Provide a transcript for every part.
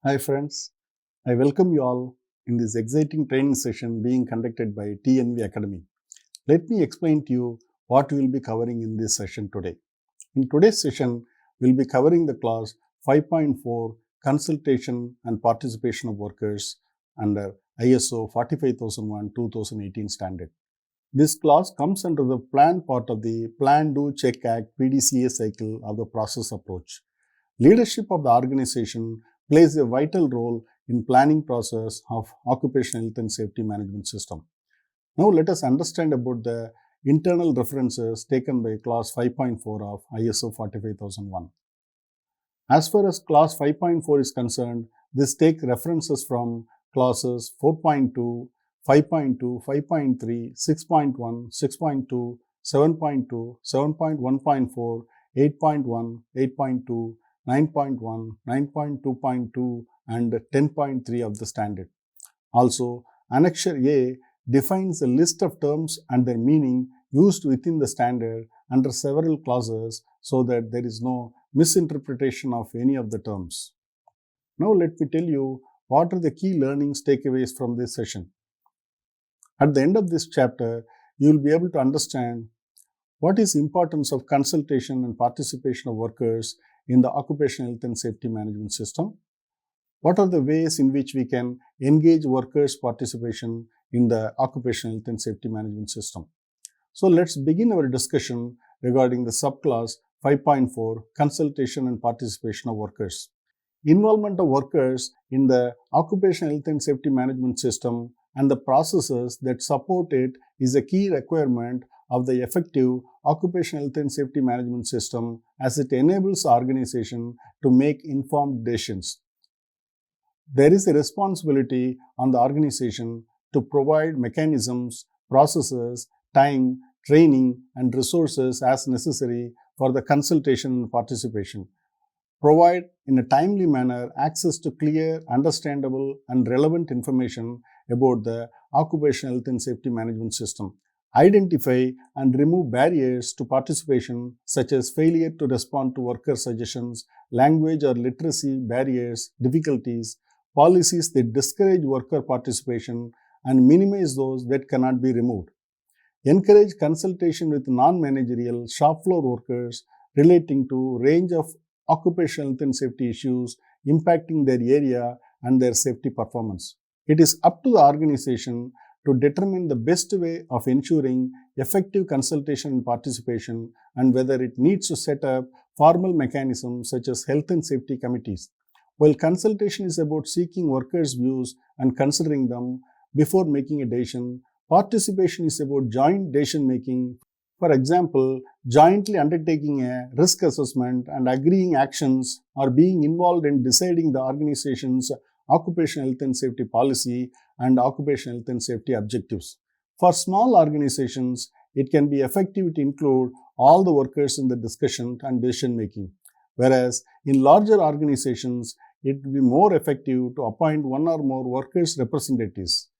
Hi friends, I welcome you all in this exciting training session being conducted by TNV Academy. Let me explain to you what we will be covering in this session today. In today's session, we will be covering the class 5.4 Consultation and Participation of Workers under ISO 45001-2018 standard. This class comes under the plan part of the Plan, Do, Check, Act PDCA cycle of the process approach. Leadership of the organization plays a vital role in planning process of occupational health and safety management system. Now let us understand about the internal references taken by class 5.4 of ISO 45001. As far as class 5.4 is concerned, this takes references from classes 4.2, 5.2, 5.3, 6.1, 6.2, 7.2, 7.1.4, 8.1, 8.2, 9.1, 9.2.2 and 10.3 of the standard. Also, Annexure A defines a list of terms and their meaning used within the standard under several clauses so that there is no misinterpretation of any of the terms. Now let me tell you what are the key learnings takeaways from this session. At the end of this chapter, you will be able to understand what is importance of consultation and participation of workers in the occupational health and safety management system. What are the ways in which we can engage workers' participation in the occupational health and safety management system? So let's begin our discussion regarding the subclass 5.4 Consultation and Participation of Workers. Involvement of workers in the occupational health and safety management system and the processes that support it is a key requirement of the effective occupational health and safety management system as it enables the organization to make informed decisions. There is a responsibility on the organization to provide mechanisms, processes, time, training, and resources as necessary for the consultation and participation. Provide in a timely manner access to clear, understandable, and relevant information about the occupational health and safety management system. Identify and remove barriers to participation such as failure to respond to worker suggestions, language or literacy barriers, difficulties, policies that discourage worker participation, and minimize those that cannot be removed. Encourage consultation with non-managerial shop floor workers relating to range of occupational health and safety issues impacting their area and their safety performance. It is up to the organization to determine the best way of ensuring effective consultation and participation and whether it needs to set up formal mechanisms such as health and safety committees. While consultation is about seeking workers' views and considering them before making a decision, participation is about joint decision making. For example, jointly undertaking a risk assessment and agreeing actions or being involved in deciding the organization's occupational health and safety policy and occupational health and safety objectives. For small organizations, it can be effective to include all the workers in the discussion and decision making, whereas in larger organizations, it will be more effective to appoint one or more workers' representatives.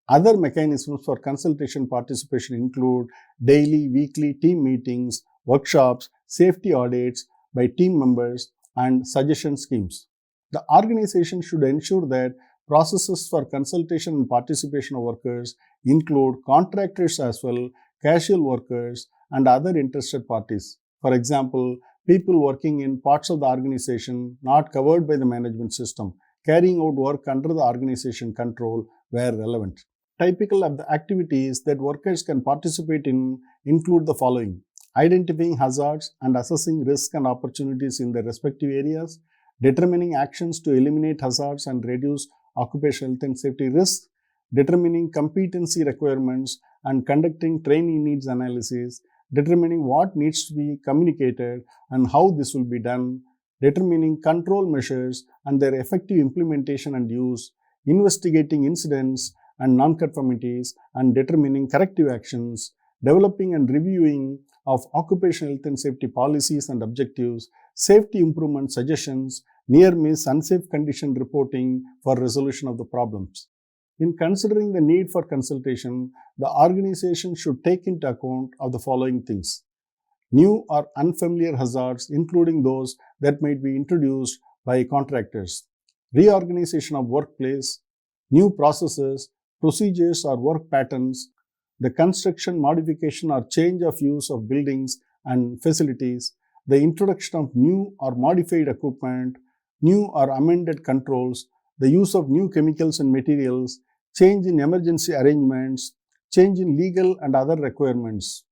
Other mechanisms for consultation participation include daily, weekly team meetings, workshops, safety audits by team members, and suggestion schemes. The organization should ensure that processes for consultation and participation of workers include contractors as well, casual workers, and other interested parties. For example, people working in parts of the organization not covered by the management system, carrying out work under the organization control where relevant. Typical of the activities that workers can participate in include the following: identifying hazards and assessing risks and opportunities in their respective areas, determining actions to eliminate hazards and reduce occupational health and safety risks, determining competency requirements and conducting training needs analysis, determining what needs to be communicated and how this will be done, determining control measures and their effective implementation and use, investigating incidents and nonconformities and determining corrective actions, developing and reviewing of occupational health and safety policies and objectives, safety improvement suggestions, near-miss unsafe condition reporting for resolution of the problems. In considering the need for consultation, the organization should take into account of the following things: new or unfamiliar hazards, including those that might be introduced by contractors, reorganization of workplace, new processes, procedures or work patterns, the construction, modification or change of use of buildings and facilities, the introduction of new or modified equipment, new or amended controls, the use of new chemicals and materials, change in emergency arrangements, change in legal and other requirements.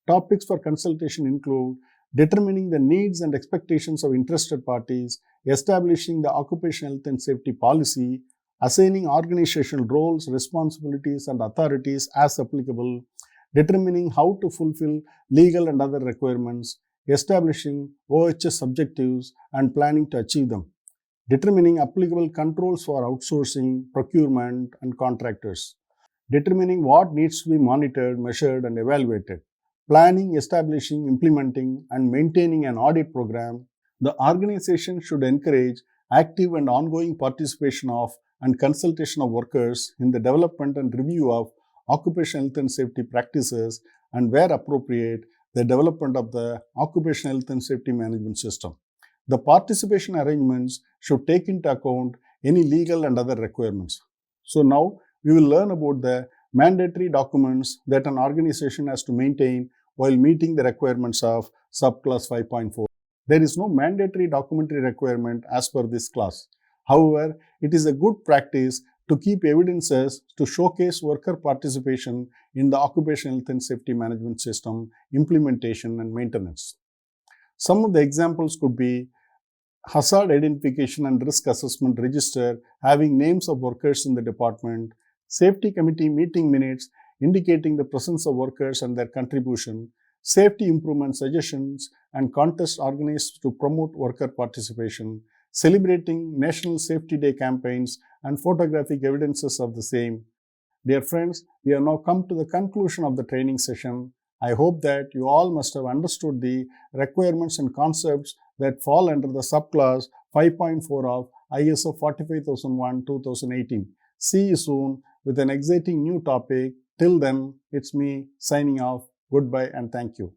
Topics for consultation include determining the needs and expectations of interested parties, establishing the occupational health and safety policy, assigning organizational roles, responsibilities, and authorities as applicable, determining how to fulfill legal and other requirements, establishing OHS objectives and planning to achieve them, determining applicable controls for outsourcing, procurement, and contractors, determining what needs to be monitored, measured, and evaluated, planning, establishing, implementing, and maintaining an audit program. The organization should encourage active and ongoing participation of and consultation of workers in the development and review of occupational health and safety practices, and where appropriate, the development of the occupational health and safety management system. The participation arrangements should take into account any legal and other requirements. So now we will learn about the mandatory documents that an organization has to maintain while meeting the requirements of subclass 5.4. There is no mandatory documentary requirement as per this class. However, it is a good practice to keep evidences to showcase worker participation in the occupational health and safety management system, implementation and maintenance. Some of the examples could be hazard identification and risk assessment register having names of workers in the department, safety committee meeting minutes indicating the presence of workers and their contribution, safety improvement suggestions and contests organized to promote worker participation, celebrating National Safety Day campaigns and photographic evidences of the same. Dear friends, we have now come to the conclusion of the training session. I hope that you all must have understood the requirements and concepts that fall under the subclass 5.4 of ISO 45001-2018. See you soon with an exciting new topic. Till then, it's me signing off. Goodbye and thank you.